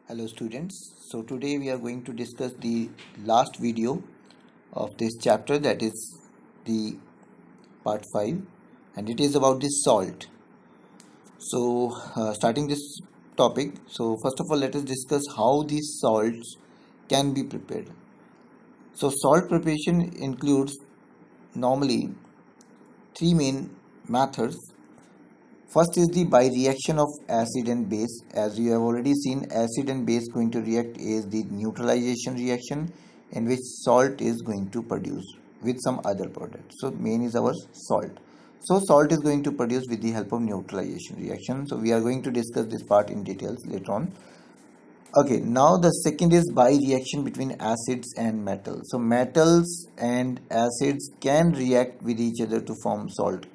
Hello students, so today we are going to discuss the last video of this chapter, that is the part 5, and it is about the salt. So starting this topic, so first of all let us discuss how these salts can be prepared. So salt preparation includes normally three main methods. First is the by reaction of acid and base. As you have already seen, acid and base going to react is the neutralization reaction in which salt is going to produce with some other product. So main is our salt. So salt is going to produce with the help of neutralization reaction. So we are going to discuss this part in details later on. Okay, now the second is by reaction between acids and metals. So metals and acids can react with each other to form salt.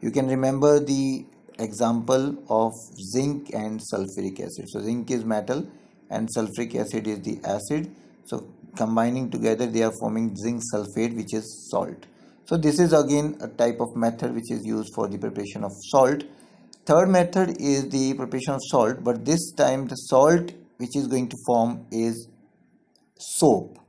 You can remember the example of zinc and sulfuric acid. So zinc is metal and sulfuric acid is the acid. So combining together they are forming zinc sulfate, which is salt. So this is again a type of method which is used for the preparation of salt. Third method is the preparation of salt, but this time the salt which is going to form is soap.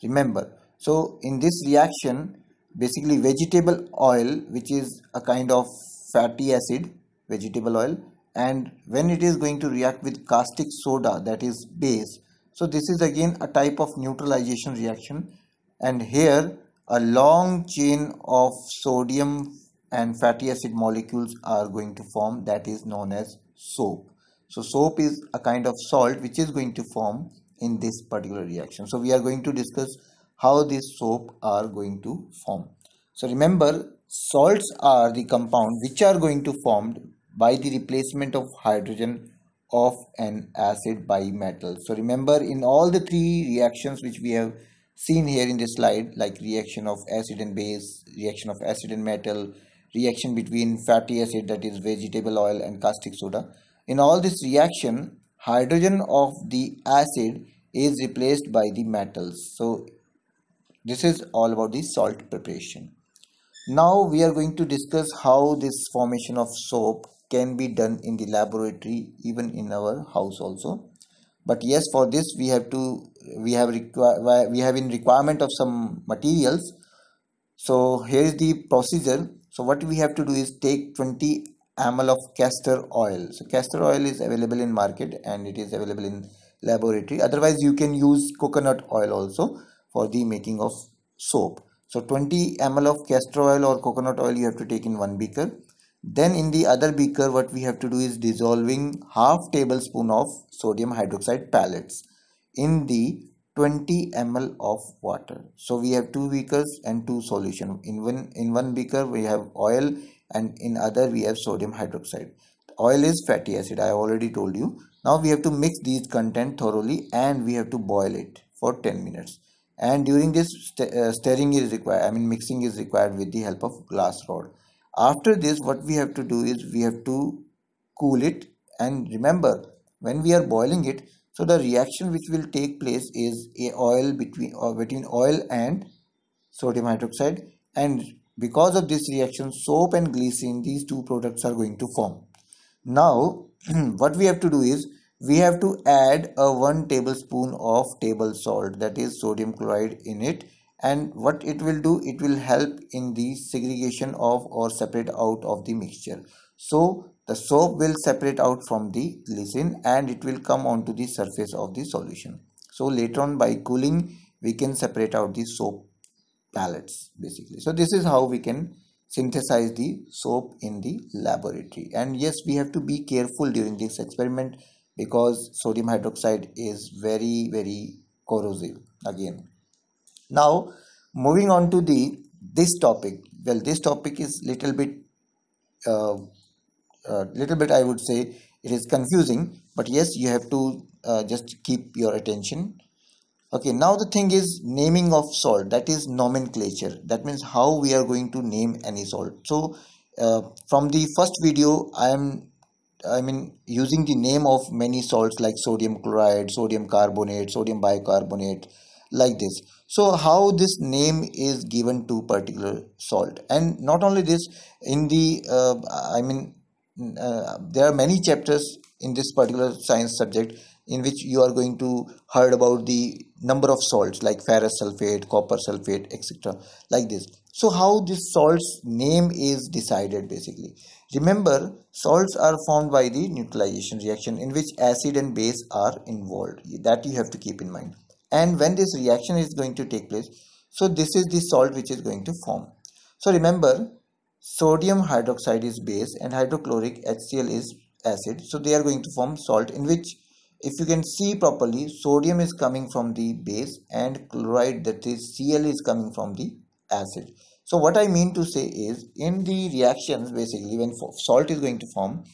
Remember, so in this reaction basically vegetable oil, which is a kind of fatty acid, vegetable oil, and when it is going to react with caustic soda, that is base, so this is again a type of neutralization reaction, and here a long chain of sodium and fatty acid molecules are going to form, that is known as soap. So soap is a kind of salt which is going to form in this particular reaction. So we are going to discuss how this soap are going to form. So remember, salts are the compound which are going to formed by the replacement of hydrogen of an acid by metal. So remember, in all the three reactions which we have seen here in this slide, like reaction of acid and base, reaction of acid and metal, reaction between fatty acid, that is vegetable oil, and caustic soda, in all this reaction hydrogen of the acid is replaced by the metals. So this is all about the salt preparation. Now we are going to discuss how this formation of soap can be done in the laboratory, even in our house also. But yes, for this we have in requirement of some materials. So here is the procedure. So what we have to do is take 20 ml of castor oil. So castor oil is available in market and it is available in laboratory. Otherwise you can use coconut oil also for the making of soap. So 20 ml of castor oil or coconut oil you have to take in one beaker. Then in the other beaker what we have to do is dissolving half tablespoon of sodium hydroxide pellets in the 20 ml of water. So we have two beakers and two solution. In one beaker we have oil and in other we have sodium hydroxide. Oil is fatty acid, I already told you. Now we have to mix these content thoroughly and we have to boil it for 10 minutes. And during this stirring is required, mixing is required with the help of glass rod. After this what we have to do is we have to cool it, and remember when we are boiling it, so the reaction which will take place is between oil and sodium hydroxide, and because of this reaction soap and glycerin, these two products are going to form. Now what we have to do is we have to add a 1 tablespoon of table salt, that is sodium chloride, in it, and what it will do, it will help in the segregation of or separate out of the mixture. So the soap will separate out from the glycerin and it will come onto the surface of the solution. So later on by cooling we can separate out the soap pellets basically. So this is how we can synthesize the soap in the laboratory. And yes, we have to be careful during this experiment because sodium hydroxide is very corrosive again. Now moving on to this topic. Well, this topic is little bit I would say it is confusing, but yes, you have to just keep your attention. Okay, now the thing is naming of salt, that is nomenclature. That means how we are going to name any salt. So from the first video using the name of many salts like sodium chloride, sodium carbonate, sodium bicarbonate, like this. So how this name is given to particular salt, and not only this, in the there are many chapters in this particular science subject in which you are going to heard about the number of salts like ferrous sulfate, copper sulfate, etc. like this. So how this salt's name is decided basically. Remember, salts are formed by the neutralization reaction in which acid and base are involved. That you have to keep in mind. And when this reaction is going to take place, so this is the salt which is going to form. So remember, sodium hydroxide is base and hydrochloric HCl is acid. So they are going to form salt, in which if you can see properly, sodium is coming from the base and chloride, that is Cl, is coming from the acid. So what I mean to say is, in the reactions basically when salt is going to form,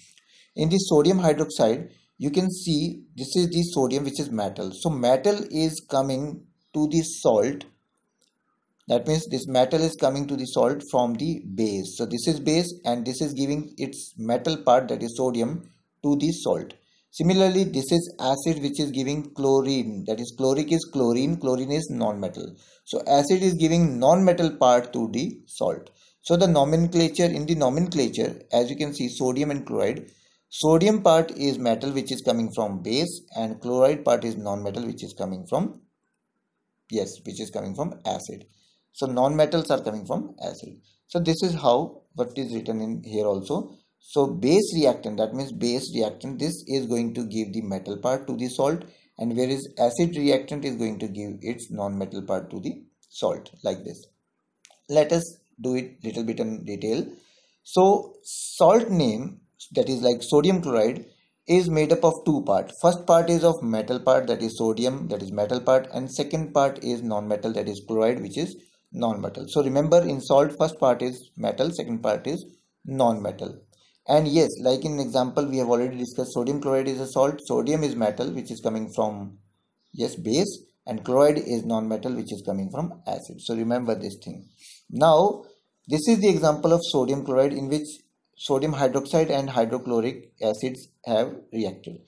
in the sodium hydroxide you can see this is the sodium which is metal. So metal is coming to the salt. That means this metal is coming to the salt from the base. So this is base and this is giving its metal part, that is sodium, to the salt. Similarly, this is acid which is giving chlorine, that is chloric is chlorine, chlorine is non-metal. So acid is giving non-metal part to the salt. So the nomenclature, in the nomenclature, as you can see, sodium and chloride, sodium part is metal which is coming from base and chloride part is non-metal which is coming from, yes, which is coming from acid. So non-metals are coming from acid. So this is how what is written in here also. So base reactant, that means base reactant, this is going to give the metal part to the salt, and whereas acid reactant is going to give its non-metal part to the salt, like this. Let us do it little bit in detail. So salt name, that is like sodium chloride, is made up of two parts. First part is of metal part, that is sodium, that is metal part, and second part is non-metal, that is chloride, which is non-metal. So remember, in salt first part is metal, second part is non-metal. And yes, like in example we have already discussed, sodium chloride is a salt, sodium is metal which is coming from, yes, base, and chloride is non-metal which is coming from acid. So remember this thing. Now this is the example of sodium chloride in which sodium hydroxide and hydrochloric acids have reacted.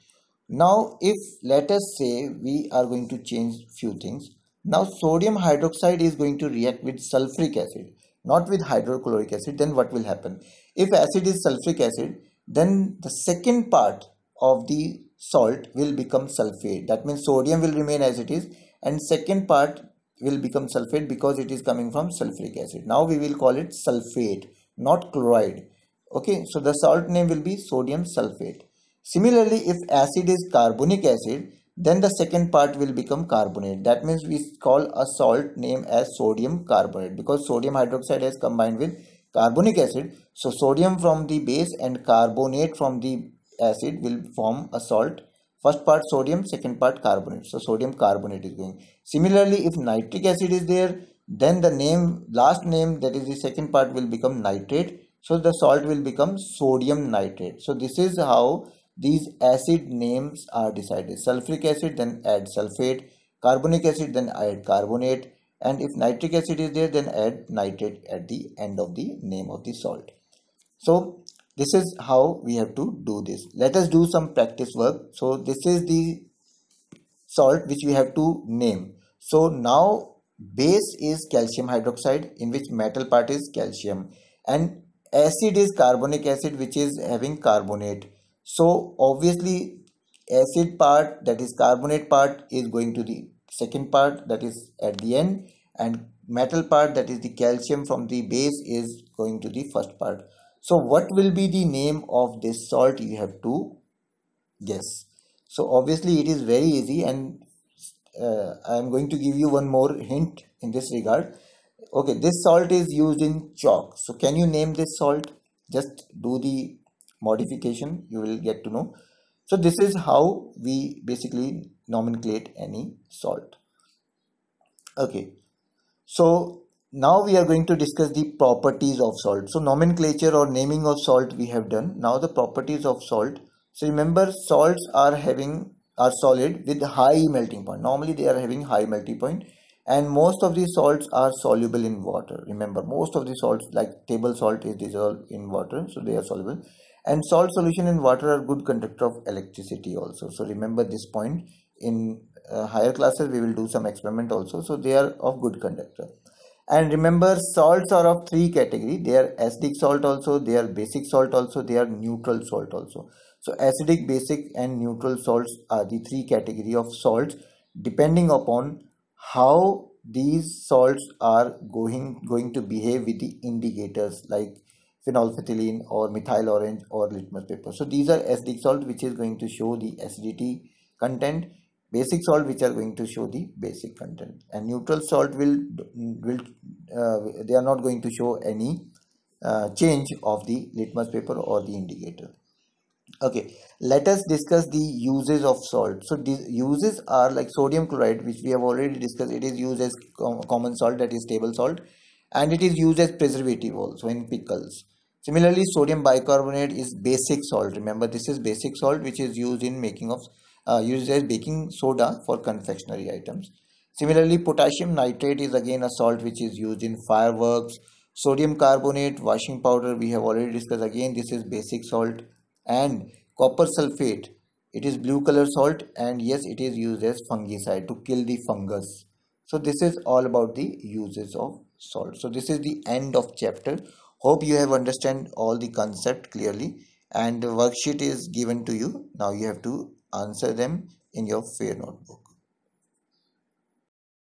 Now if let us say we are going to change few things. Now sodium hydroxide is going to react with sulfuric acid, not with hydrochloric acid. Then what will happen? If acid is sulfuric acid, then the second part of the salt will become sulfate. That means sodium will remain as it is and second part will become sulfate because it is coming from sulfuric acid. Now we will call it sulfate, not chloride. Okay, so the salt name will be sodium sulfate. Similarly, if acid is carbonic acid, then the second part will become carbonate. That means we call a salt name as sodium carbonate because sodium hydroxide has combined with carbonic acid. So sodium from the base and carbonate from the acid will form a salt. First part sodium, second part carbonate. So sodium carbonate is going. Similarly, if nitric acid is there, then the name, last name, that is the second part, will become nitrate. So the salt will become sodium nitrate. So this is how these acid names are decided. Sulfuric acid, then add sulfate. Carbonic acid, then add carbonate. And if nitric acid is there, then add nitrate at the end of the name of the salt. So this is how we have to do this. Let us do some practice work. So this is the salt which we have to name. So now base is calcium hydroxide, in which metal part is calcium, and acid is carbonic acid which is having carbonate. So obviously acid part, that is carbonate part, is going to the second part, that is at the end, and metal part, that is the calcium from the base, is going to the first part. So what will be the name of this salt? You have to guess. So obviously it is very easy, and I am going to give you one more hint in this regard. Okay, this salt is used in chalk. So can you name this salt? Just do the modification, you will get to know. So this is how we basically nomenclate any salt. Okay, so now we are going to discuss the properties of salt. So nomenclature or naming of salt we have done. Now the properties of salt. So remember, salts are solid with high melting point. Normally they are having high melting point, and most of these salts are soluble in water. Remember, most of the salts like table salt is dissolved in water, so they are soluble. And salt solution in water are good conductor of electricity also. So remember this point. In higher classes we will do some experiment also. So they are of good conductor. And remember, salts are of three categories. They are acidic salt also, they are basic salt also, they are neutral salt also. So acidic, basic and neutral salts are the three category of salts, depending upon how these salts are going to behave with the indicators like phenolphthalein or methyl orange or litmus paper. So these are acidic salt, which is going to show the acidity content, basic salt which are going to show the basic content, and neutral salt will they are not going to show any change of the litmus paper or the indicator. Okay, let us discuss the uses of salt. So these uses are like sodium chloride, which we have already discussed. It is used as common salt, that is table salt, and it is used as preservative also in pickles. Similarly, sodium bicarbonate is basic salt. Remember, this is basic salt which is used in making of used as baking soda for confectionery items. Similarly, potassium nitrate is again a salt which is used in fireworks. Sodium carbonate, washing powder, we have already discussed. Again, this is basic salt. And copper sulfate, it is blue color salt, and yes, it is used as fungicide to kill the fungus. So this is all about the uses of salt. So this is the end of chapter. Hope you have understand all the concept clearly, and the worksheet is given to you. Now you have to answer them in your fair notebook.